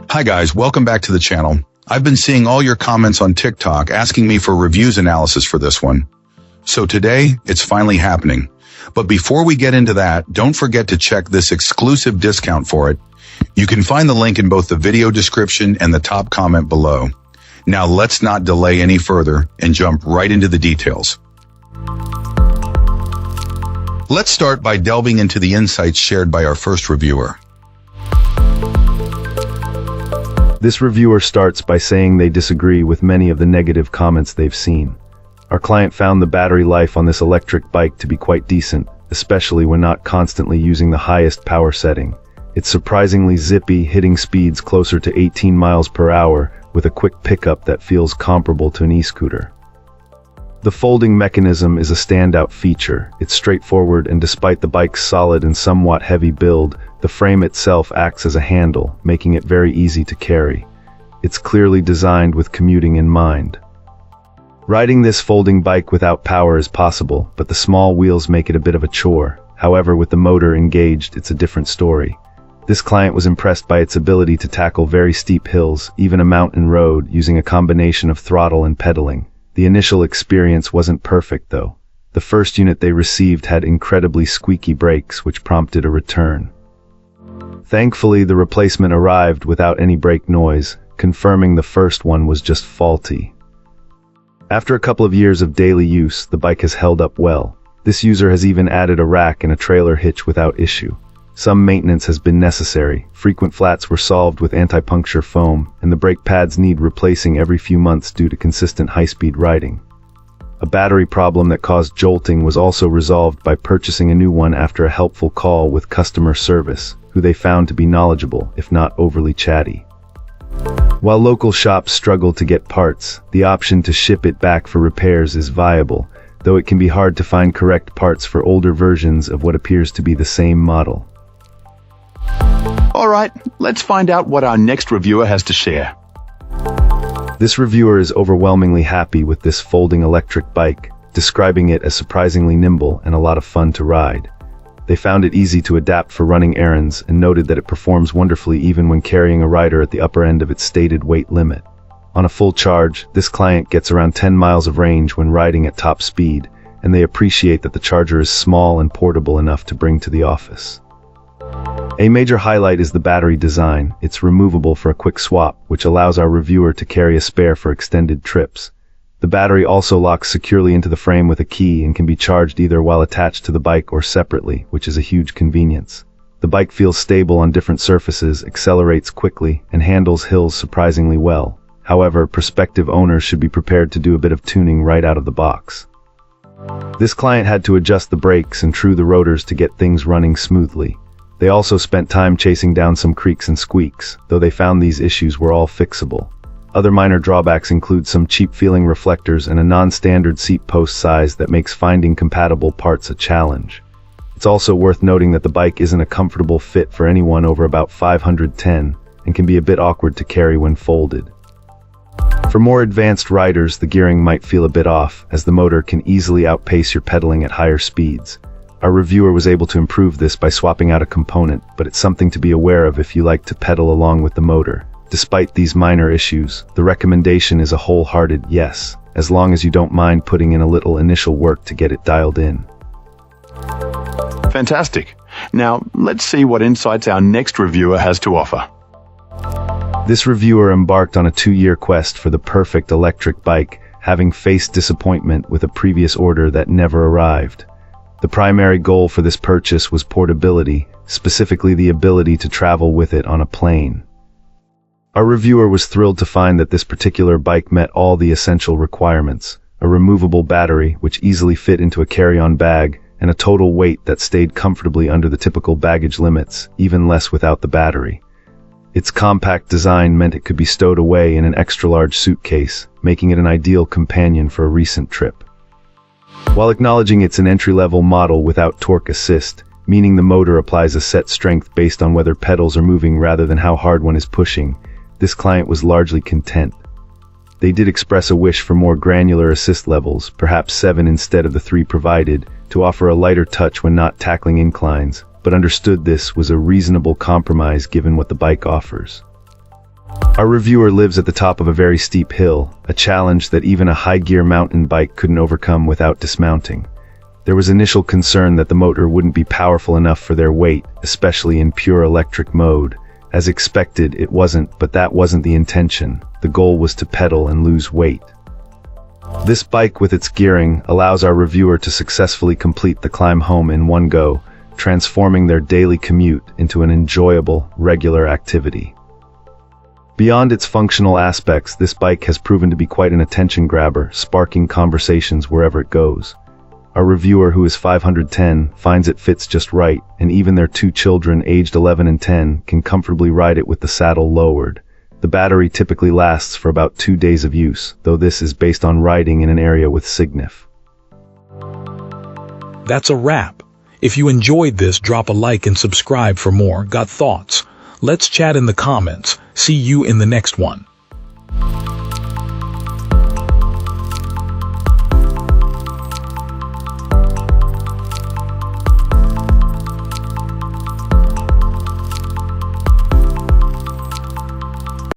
Hi guys, welcome back to the channel. I've been seeing all your comments on TikTok asking me for reviews analysis for this one. So today, it's finally happening. But before we get into that, don't forget to check this exclusive discount for it. You can find the link in both the video description and the top comment below. Now let's not delay any further and jump right into the details. Let's start by delving into the insights shared by our first reviewer. This reviewer starts by saying they disagree with many of the negative comments they've seen. Our client found the battery life on this electric bike to be quite decent, especially when not constantly using the highest power setting. It's surprisingly zippy, hitting speeds closer to 18 miles per hour with a quick pickup that feels comparable to an e-scooter. The folding mechanism is a standout feature. It's straightforward, and despite the bike's solid and somewhat heavy build, the frame itself acts as a handle, making it very easy to carry. It's clearly designed with commuting in mind. Riding this folding bike without power is possible, but the small wheels make it a bit of a chore. However, with the motor engaged, it's a different story. This client was impressed by its ability to tackle very steep hills, even a mountain road, using a combination of throttle and pedaling. The initial experience wasn't perfect though. The first unit they received had incredibly squeaky brakes, which prompted a return. Thankfully, the replacement arrived without any brake noise, confirming the first one was just faulty. After a couple of years of daily use, the bike has held up well. This user has even added a rack and a trailer hitch without issue. Some maintenance has been necessary. Frequent flats were solved with anti-puncture foam, and the brake pads need replacing every few months due to consistent high-speed riding. A battery problem that caused jolting was also resolved by purchasing a new one after a helpful call with customer service, who they found to be knowledgeable, if not overly chatty. While local shops struggle to get parts, the option to ship it back for repairs is viable, though it can be hard to find correct parts for older versions of what appears to be the same model. Alright, let's find out what our next reviewer has to share. This reviewer is overwhelmingly happy with this folding electric bike, describing it as surprisingly nimble and a lot of fun to ride. They found it easy to adapt for running errands and noted that it performs wonderfully even when carrying a rider at the upper end of its stated weight limit. On a full charge, this client gets around 10 miles of range when riding at top speed, and they appreciate that the charger is small and portable enough to bring to the office. A major highlight is the battery design. It's removable for a quick swap, which allows our reviewer to carry a spare for extended trips. The battery also locks securely into the frame with a key and can be charged either while attached to the bike or separately, which is a huge convenience. The bike feels stable on different surfaces, accelerates quickly, and handles hills surprisingly well. However, prospective owners should be prepared to do a bit of tuning right out of the box. This client had to adjust the brakes and true the rotors to get things running smoothly. They also spent time chasing down some creaks and squeaks, though they found these issues were all fixable. Other minor drawbacks include some cheap-feeling reflectors and a non-standard seat post size that makes finding compatible parts a challenge. It's also worth noting that the bike isn't a comfortable fit for anyone over about 510 and can be a bit awkward to carry when folded. For more advanced riders, the gearing might feel a bit off, as the motor can easily outpace your pedaling at higher speeds. Our reviewer was able to improve this by swapping out a component, but it's something to be aware of if you like to pedal along with the motor. Despite these minor issues, the recommendation is a wholehearted yes, as long as you don't mind putting in a little initial work to get it dialed in. Fantastic. Now, let's see what insights our next reviewer has to offer. This reviewer embarked on a 2-year quest for the perfect electric bike, having faced disappointment with a previous order that never arrived. The primary goal for this purchase was portability, specifically the ability to travel with it on a plane. Our reviewer was thrilled to find that this particular bike met all the essential requirements: a removable battery, which easily fit into a carry-on bag, and a total weight that stayed comfortably under the typical baggage limits, even less without the battery. Its compact design meant it could be stowed away in an extra-large suitcase, making it an ideal companion for a recent trip. While acknowledging it's an entry-level model without torque assist, meaning the motor applies a set strength based on whether pedals are moving rather than how hard one is pushing, this client was largely content. They did express a wish for more granular assist levels, perhaps 7 instead of the 3 provided, to offer a lighter touch when not tackling inclines, but understood this was a reasonable compromise given what the bike offers. Our reviewer lives at the top of a very steep hill, a challenge that even a high-gear mountain bike couldn't overcome without dismounting. There was initial concern that the motor wouldn't be powerful enough for their weight, especially in pure electric mode. As expected, it wasn't, but that wasn't the intention. The goal was to pedal and lose weight. This bike with its gearing allows our reviewer to successfully complete the climb home in one go, transforming their daily commute into an enjoyable, regular activity. Beyond its functional aspects, this bike has proven to be quite an attention grabber, sparking conversations wherever it goes. Our reviewer, who is 510, finds it fits just right, and even their 2 children, aged 11 and 10, can comfortably ride it with the saddle lowered. The battery typically lasts for about 2 days of use, though this is based on riding in an area with SIGNIF. That's a wrap. If you enjoyed this, drop a like and subscribe for more. Got thoughts? Let's chat in the comments. See you in the next one.